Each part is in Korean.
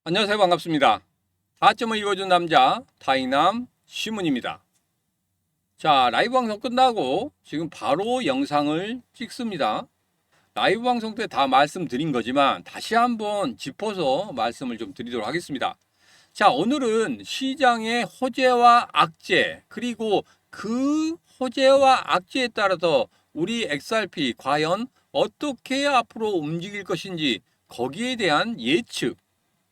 안녕하세요. 반갑습니다. 다점을 읽어준 남자 타이남 시문입니다. 자, 라이브 방송 끝나고 지금 바로 영상을 찍습니다. 라이브 방송 때 다 말씀드린 거지만 다시 한번 짚어서 말씀을 좀 드리도록 하겠습니다. 자, 오늘은 시장의 호재와 악재, 그리고 그 호재와 악재에 따라서 우리 XRP 과연 어떻게 앞으로 움직일 것인지 거기에 대한 예측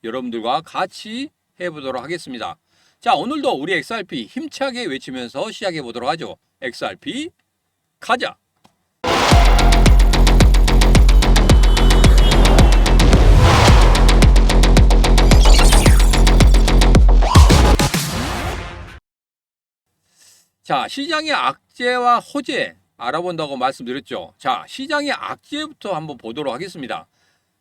여러분들과 같이 해보도록 하겠습니다. 자, 오늘도 우리 XRP 힘차게 외치면서 시작해 보도록 하죠. XRP 가자! 자, 시장의 악재와 호재 알아본다고 말씀드렸죠. 자, 시장의 악재부터 한번 보도록 하겠습니다.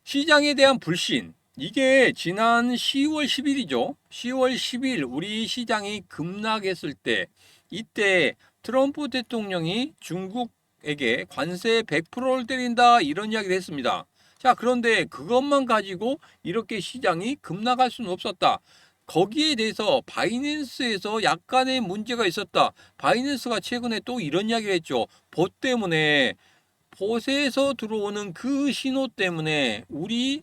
시장에 대한 불신. 이게 지난 10월 10일이죠. 10월 10일 우리 시장이 급락했을 때 이때 트럼프 대통령이 중국에게 관세 100%를 때린다 이런 이야기를 했습니다. 자, 그런데 그것만 가지고 이렇게 시장이 급락할 수는 없었다. 거기에 대해서 바이낸스에서 약간의 문제가 있었다. 바이낸스가 최근에 또 이런 이야기를 했죠. 봇 때문에 봇에서 들어오는 그 신호 때문에 우리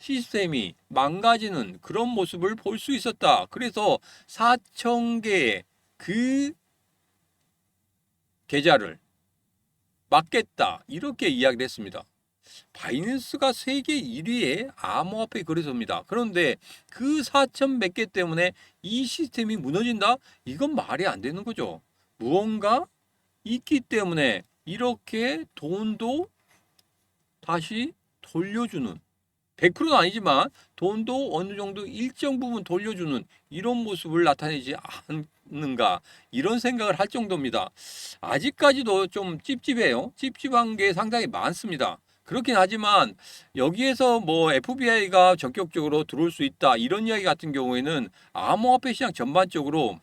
시스템이 망가지는 그런 모습을 볼 수 있었다. 그래서 4,000개의 그 계좌를 막겠다. 이렇게 이야기를 했습니다. 바이낸스가 세계 1위의 암호화폐 거래소입니다. 그런데 그 4천 몇 개 때문에 이 시스템이 무너진다? 이건 말이 안 되는 거죠. 무언가 있기 때문에 이렇게 돈도 다시 돌려주는 100%는 아니지만 돈도 어느 정도 일정 부분 돌려주는 이런 모습을 나타내지 않는가 이런 생각을 할 정도입니다. 아직까지도 좀 찝찝해요. 찝찝한 게 상당히 많습니다. 그렇긴 하지만 여기에서 뭐 FBI가 전격적으로 들어올 수 있다 이런 이야기 같은 경우에는 암호화폐 시장 전반적으로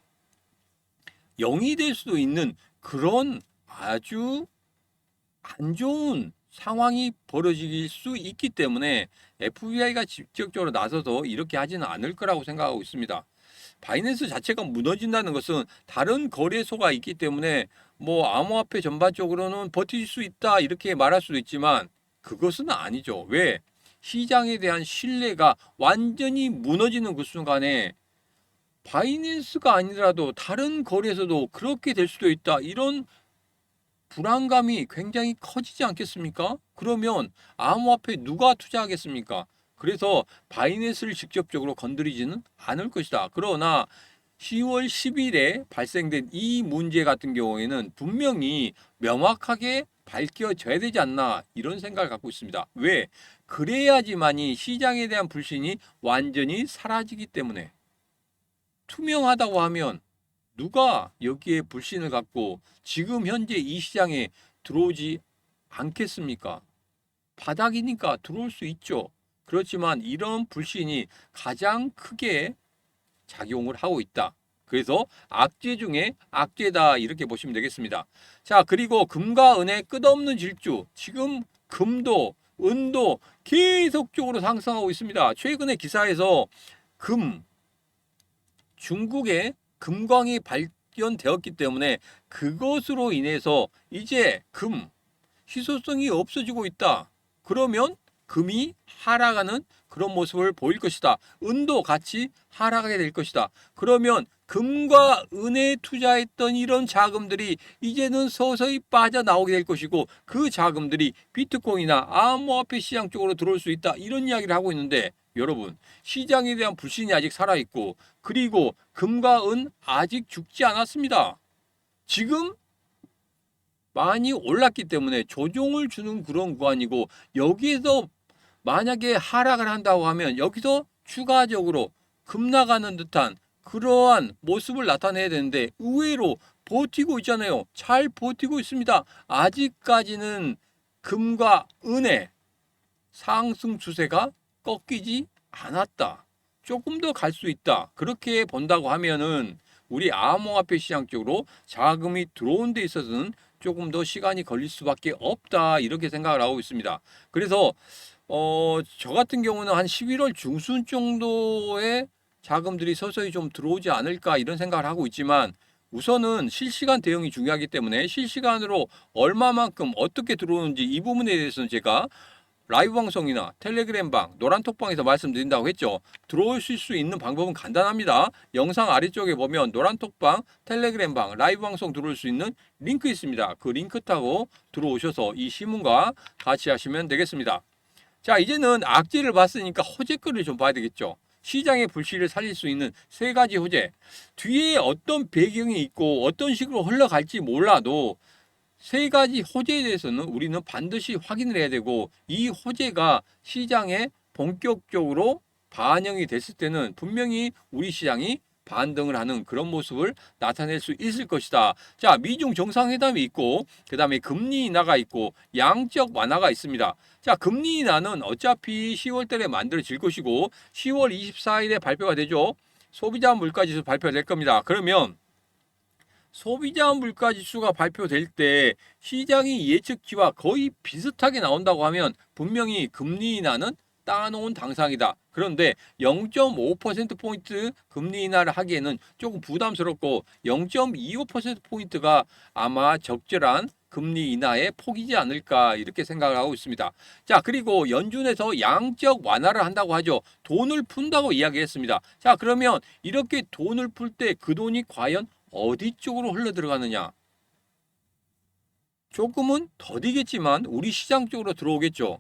0이 될 수도 있는 그런 아주 안 좋은 상황이 벌어질 수 있기 때문에 FBI가 직접적으로 나서서 이렇게 하지는 않을 거라고 생각하고 있습니다. 바이낸스 자체가 무너진다는 것은 다른 거래소가 있기 때문에 뭐 암호화폐 전반적으로는 버틸 수 있다 이렇게 말할 수도 있지만 그것은 아니죠. 왜? 시장에 대한 신뢰가 완전히 무너지는 그 순간에 바이낸스가 아니더라도 다른 거래소도 그렇게 될 수도 있다. 이런 불안감이 굉장히 커지지 않겠습니까? 그러면 암호화폐에 누가 투자하겠습니까? 그래서 바이낸스를 직접적으로 건드리지는 않을 것이다. 그러나 10월 10일에 발생된 이 문제 같은 경우에는 분명히 명확하게 밝혀져야 되지 않나 이런 생각을 갖고 있습니다. 왜? 그래야지만이 시장에 대한 불신이 완전히 사라지기 때문에 투명하다고 하면 누가 여기에 불신을 갖고 지금 현재 이 시장에 들어오지 않겠습니까? 바닥이니까 들어올 수 있죠. 그렇지만 이런 불신이 가장 크게 작용을 하고 있다. 그래서 악재 중에 악재다 이렇게 보시면 되겠습니다. 자, 그리고 금과 은의 끝없는 질주. 지금 금도 은도 계속적으로 상승하고 있습니다. 최근에 기사에서 금 중국의 금광이 발견되었기 때문에 그것으로 인해서 이제 금 희소성이 없어지고 있다. 그러면 금이 하락하는 그런 모습을 보일 것이다. 은도 같이 하락하게 될 것이다. 그러면 금과 은에 투자했던 이런 자금들이 이제는 서서히 빠져나오게 될 것이고 그 자금들이 비트코인이나 암호화폐 시장 쪽으로 들어올 수 있다. 이런 이야기를 하고 있는데 여러분 시장에 대한 불신이 아직 살아있고 그리고 금과 은 아직 죽지 않았습니다. 지금 많이 올랐기 때문에 조정을 주는 그런 구간이고 여기에서 만약에 하락을 한다고 하면 여기서 추가적으로 급락하는 듯한 그러한 모습을 나타내야 되는데 의외로 버티고 있잖아요. 잘 버티고 있습니다. 아직까지는 금과 은의 상승 추세가 꺾이지 않았다. 조금 더 갈 수 있다. 그렇게 본다고 하면은 우리 암호화폐 시장 쪽으로 자금이 들어온 데 있어서는 조금 더 시간이 걸릴 수밖에 없다. 이렇게 생각을 하고 있습니다. 그래서 저 같은 경우는 한 11월 중순 정도에 자금들이 서서히 좀 들어오지 않을까 이런 생각을 하고 있지만 우선은 실시간 대응이 중요하기 때문에 실시간으로 얼마만큼 어떻게 들어오는지 이 부분에 대해서는 제가 라이브 방송이나 텔레그램 방, 노란톡방에서 말씀드린다고 했죠. 들어오실 수 있는 방법은 간단합니다. 영상 아래쪽에 보면 노란톡방, 텔레그램 방, 라이브 방송 들어올 수 있는 링크 있습니다. 그 링크 타고 들어오셔서 이 시문과 같이 하시면 되겠습니다. 자, 이제는 악재를 봤으니까 호재거리를 좀 봐야 되겠죠. 시장의 불씨를 살릴 수 있는 세 가지 호재. 뒤에 어떤 배경이 있고 어떤 식으로 흘러갈지 몰라도 세 가지 호재에 대해서는 우리는 반드시 확인을 해야 되고 이 호재가 시장에 본격적으로 반영이 됐을 때는 분명히 우리 시장이 반등을 하는 그런 모습을 나타낼 수 있을 것이다. 자, 미중 정상회담이 있고 그다음에 금리 인하가 있고 양적 완화가 있습니다. 자, 금리 인하는 어차피 10월 달에 만들어질 것이고 10월 24일에 발표가 되죠. 소비자 물가지수 발표될 겁니다. 그러면 소비자 물가 지수가 발표될 때 시장이 예측치와 거의 비슷하게 나온다고 하면 분명히 금리 인하는 따놓은 당상이다. 그런데 0.5%포인트 금리 인하를 하기에는 조금 부담스럽고 0.25%포인트가 아마 적절한 금리 인하의 폭이지 않을까 이렇게 생각을 하고 있습니다. 자, 그리고 연준에서 양적 완화를 한다고 하죠. 돈을 푼다고 이야기했습니다. 자, 그러면 이렇게 돈을 풀 때 그 돈이 과연 어디 쪽으로 흘러 들어가느냐? 조금은 더디겠지만 우리 시장 쪽으로 들어오겠죠.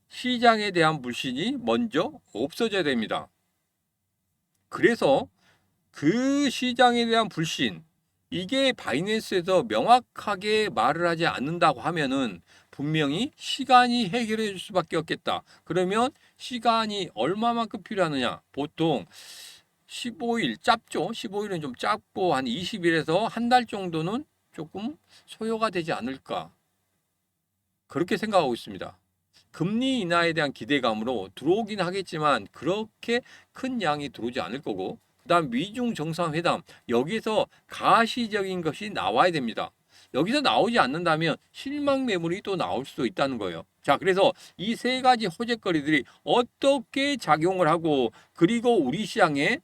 시장에 대한 불신이 먼저 없어져야 됩니다. 그래서 그 시장에 대한 불신, 이게 바이낸스에서 명확하게 말을 하지 않는다고 하면은 분명히 시간이 해결해 줄 수밖에 없겠다. 그러면 시간이 얼마만큼 필요하느냐? 보통 15일 짧죠. 15일은 좀 짧고 한 20일에서 한 달 정도는 조금 소요가 되지 않을까. 그렇게 생각하고 있습니다. 금리 인하에 대한 기대감으로 들어오긴 하겠지만 그렇게 큰 양이 들어오지 않을 거고 그다음 미중 정상회담 여기서 가시적인 것이 나와야 됩니다. 여기서 나오지 않는다면 실망 매물이 또 나올 수도 있다는 거예요. 자, 그래서 이 세 가지 호재거리들이 어떻게 작용을 하고 그리고 우리 시장에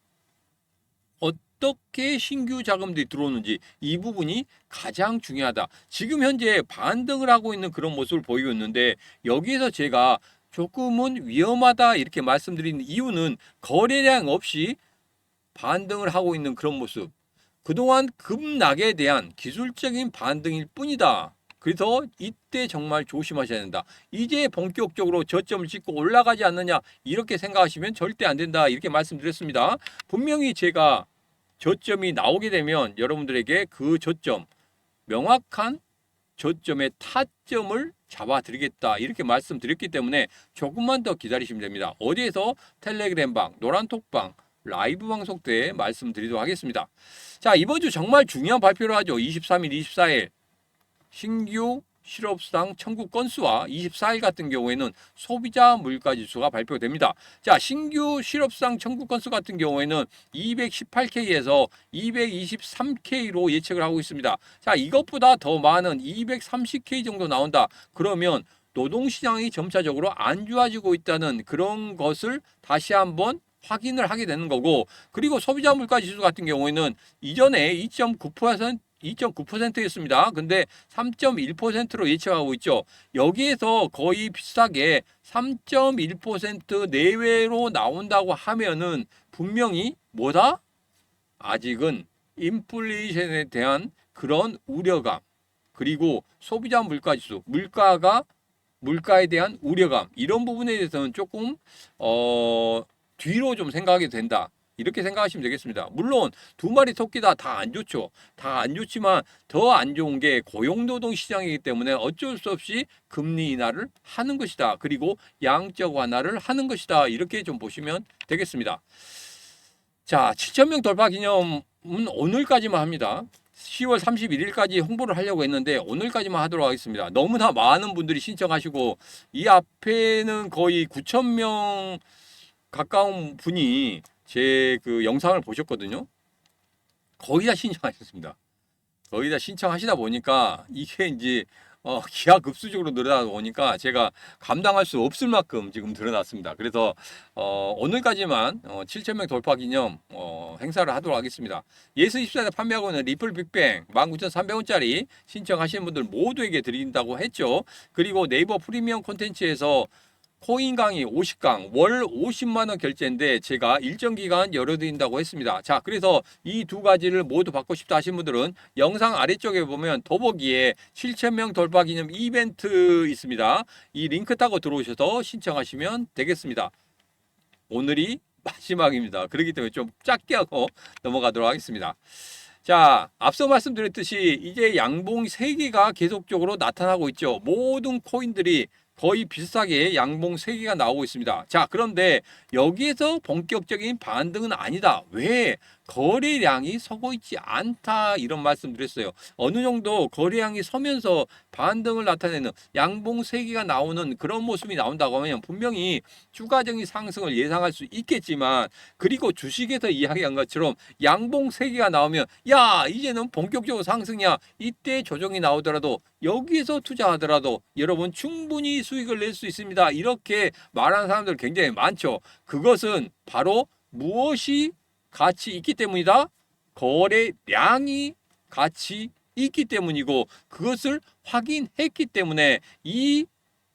어떻게 신규 자금들이 들어오는지 이 부분이 가장 중요하다. 지금 현재 반등을 하고 있는 그런 모습을 보이고 있는데 여기에서 제가 조금은 위험하다 이렇게 말씀드리는 이유는 거래량 없이 반등을 하고 있는 그런 모습. 그동안 급락에 대한 기술적인 반등일 뿐이다. 그래서 이때 정말 조심하셔야 된다. 이제 본격적으로 저점을 찍고 올라가지 않느냐 이렇게 생각하시면 절대 안 된다 이렇게 말씀드렸습니다. 분명히 제가 저점이 나오게 되면 여러분들에게 그 저점, 명확한 저점의 타점을 잡아드리겠다 이렇게 말씀드렸기 때문에 조금만 더 기다리시면 됩니다. 어디에서 텔레그램방, 노란톡방, 라이브 방송 때 말씀드리도록 하겠습니다. 자, 이번 주 정말 중요한 발표를 하죠. 23일, 24일 신규 실업수당 청구 건수와 24일 같은 경우에는 소비자 물가지수가 발표됩니다. 자, 신규 실업수당 청구 건수 같은 경우에는 218K에서 223K로 예측을 하고 있습니다. 자, 이것보다 더 많은 230K 정도 나온다. 그러면 노동시장이 점차적으로 안 좋아지고 있다는 그런 것을 다시 한번 확인을 하게 되는 거고 그리고 소비자 물가 지수 같은 경우에는 이전에 2.9%였습니다. 근데 3.1%로 예측하고 있죠. 여기에서 거의 비슷하게 3.1% 내외로 나온다고 하면은 분명히 뭐다? 아직은 인플레이션에 대한 그런 우려감 그리고 소비자 물가 지수, 물가에 대한 우려감 이런 부분에 대해서는 조금 뒤로 좀 생각하게 된다. 이렇게 생각하시면 되겠습니다. 물론 두 마리 토끼 다 안 좋죠. 다 안 좋지만 더 안 좋은 게 고용노동 시장이기 때문에 어쩔 수 없이 금리 인하를 하는 것이다. 그리고 양적 완화를 하는 것이다. 이렇게 좀 보시면 되겠습니다. 자, 7,000명 돌파 기념은 오늘까지만 합니다. 10월 31일까지 홍보를 하려고 했는데 오늘까지만 하도록 하겠습니다. 너무나 많은 분들이 신청하시고 이 앞에는 거의 9,000명 가까운 분이 제 그 영상을 보셨거든요. 거의 다 신청하셨습니다. 거의 다 신청하시다 보니까 이게 이제 기하급수적으로 늘어나다 보니까 제가 감당할 수 없을 만큼 지금 늘어났습니다. 그래서 오늘까지만 7,000명 돌파 기념 행사를 하도록 하겠습니다. 예스24에 판매하고 있는 리플 빅뱅 19,300원짜리 신청하시는 분들 모두에게 드린다고 했죠. 그리고 네이버 프리미엄 콘텐츠에서 코인 강의 50강 월 50만 원 결제인데 제가 일정 기간 열어드린다고 했습니다. 자, 그래서 이 두 가지를 모두 받고 싶다 하신 분들은 영상 아래쪽에 보면 더보기에 7,000명 돌파 기념 이벤트 있습니다. 이 링크 타고 들어오셔서 신청하시면 되겠습니다. 오늘이 마지막입니다. 그렇기 때문에 좀 짧게 하고 넘어가도록 하겠습니다. 자, 앞서 말씀드렸듯이 이제 양봉 세개가 계속적으로 나타나고 있죠. 모든 코인들이 거의 비슷하게 양봉 세개가 나오고 있습니다. 자, 그런데 여기에서 본격적인 반등은 아니다. 왜? 거래량이 서고 있지 않다. 이런 말씀 드렸어요. 어느 정도 거래량이 서면서 반등을 나타내는 양봉 세개가 나오는 그런 모습이 나온다고 하면 분명히 추가적인 상승을 예상할 수 있겠지만, 그리고 주식에서 이야기한 것처럼 양봉 세개가 나오면 야, 이제는 본격적으로 상승이야. 이때 조정이 나오더라도 여기에서 투자하더라도 여러분 충분히 수익을 낼 수 있습니다. 이렇게 말하는 사람들 굉장히 많죠. 그것은 바로 무엇이 가치 있기 때문이다. 거래량이 가치 있기 때문이고, 그것을 확인했기 때문에 이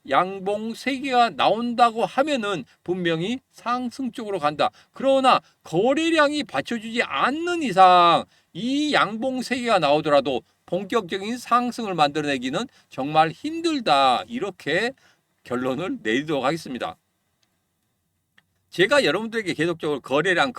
양봉 세개가 나온다고 하면은 분명히 상승 쪽으로 간다. 그러나 거래량이 받쳐주지 않는 이상 이 양봉 세개가 나오더라도 본격적인 상승을 만들어내기는 정말 힘들다. 이렇게 결론을 내리도록 하겠습니다. 제가 여러분들에게 계속적으로 거래량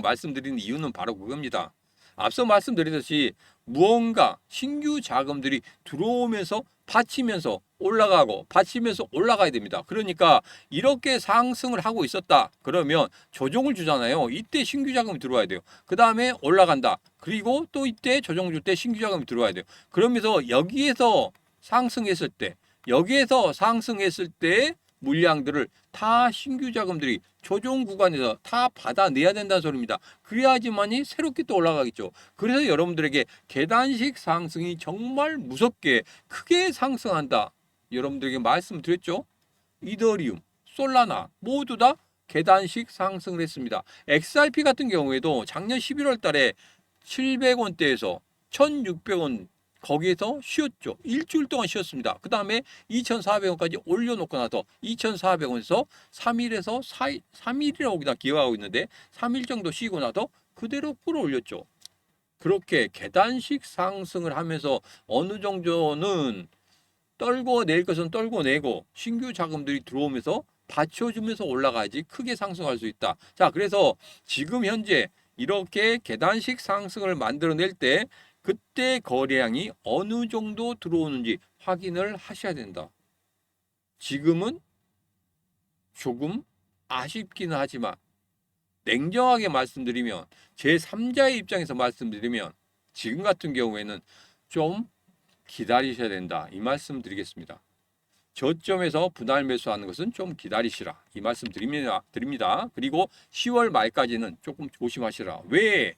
말씀드리는 이유는 바로 그겁니다. 앞서 말씀드렸듯이 무언가 신규 자금들이 들어오면서 받치면서 올라가고 받치면서 올라가야 됩니다. 그러니까 이렇게 상승을 하고 있었다. 그러면 조정을 주잖아요. 이때 신규 자금이 들어와야 돼요. 그 다음에 올라간다. 그리고 또 이때 조정 줄 때 신규 자금이 들어와야 돼요. 그러면서 여기에서 상승했을 때 물량들을 다 신규 자금들이 조정 구간에서 다 받아내야 된다는 소리입니다. 그래야지만이 새롭게 또 올라가겠죠. 그래서 여러분들에게 계단식 상승이 정말 무섭게 크게 상승한다. 여러분들에게 말씀드렸죠. 이더리움, 솔라나 모두 다 계단식 상승을 했습니다. XRP 같은 경우에도 작년 11월 달에 700원대에서 1600원 거기에서 쉬었죠. 일주일 동안 쉬었습니다. 그 다음에 2,400원까지 올려놓고 나서 2,400원에서 3일에서 3일이라고 그냥 기억하고 있는데 3일 정도 쉬고 나서 그대로 끌어올렸죠. 그렇게 계단식 상승을 하면서 어느 정도는 떨궈낼 것은 떨궈내고 신규 자금들이 들어오면서 받쳐주면서 올라가야지 크게 상승할 수 있다. 자, 그래서 지금 현재 이렇게 계단식 상승을 만들어낼 때 그때 거래량이 어느 정도 들어오는지 확인을 하셔야 된다. 지금은 조금 아쉽기는 하지만 냉정하게 말씀드리면, 제3자의 입장에서 말씀드리면 지금 같은 경우에는 좀 기다리셔야 된다. 이 말씀 드리겠습니다. 저점에서 분할 매수하는 것은 좀 기다리시라. 이 말씀 드립니다. 그리고 10월 말까지는 조금 조심하시라. 왜?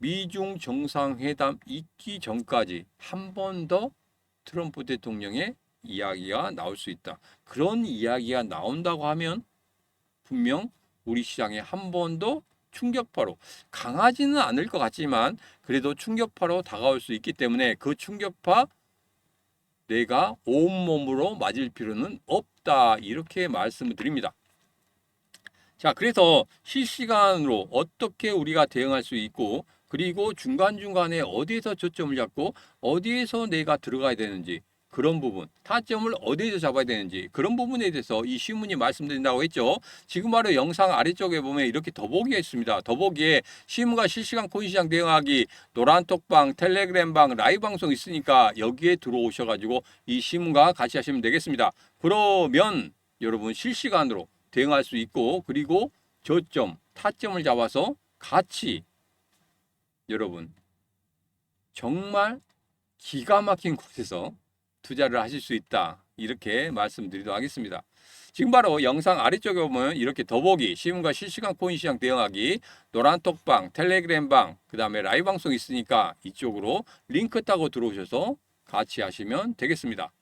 미중 정상회담 있기 전까지 한 번 더 트럼프 대통령의 이야기가 나올 수 있다. 그런 이야기가 나온다고 하면 분명 우리 시장에 한 번 더 충격파로, 강하지는 않을 것 같지만 그래도 충격파로 다가올 수 있기 때문에 그 충격파 내가 온몸으로 맞을 필요는 없다. 이렇게 말씀을 드립니다. 자, 그래서 실시간으로 어떻게 우리가 대응할 수 있고, 그리고 중간중간에 어디에서 저점을 잡고 어디에서 내가 들어가야 되는지, 그런 부분, 타점을 어디에서 잡아야 되는지 그런 부분에 대해서 이 신문이 말씀드린다고 했죠. 지금 바로 영상 아래쪽에 보면 이렇게 더보기가 있습니다. 더보기에 신문과 실시간 코인시장 대응하기, 노란톡방, 텔레그램방, 라이브 방송 있으니까 여기에 들어오셔가지고 이 신문과 같이 하시면 되겠습니다. 그러면 여러분 실시간으로 대응할 수 있고, 그리고 저점, 타점을 잡아서 같이 여러분 정말 기가 막힌 곳에서 투자를 하실 수 있다. 이렇게 말씀드리도록 하겠습니다. 지금 바로 영상 아래쪽에 보면 이렇게 더보기, 신문과 실시간 코인 시장 대응하기, 노란톡방, 텔레그램방, 그 다음에 라이브 방송 있으니까 이쪽으로 링크 타고 들어오셔서 같이 하시면 되겠습니다.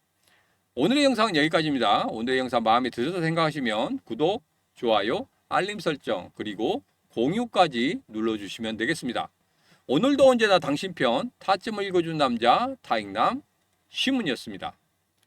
오늘의 영상은 여기까지입니다. 오늘의 영상 마음에 드셔서 생각하시면 구독, 좋아요, 알림 설정 그리고 공유까지 눌러주시면 되겠습니다. 오늘도 언제나 당신 편 타점을 읽어준 남자 타익남 신문이었습니다.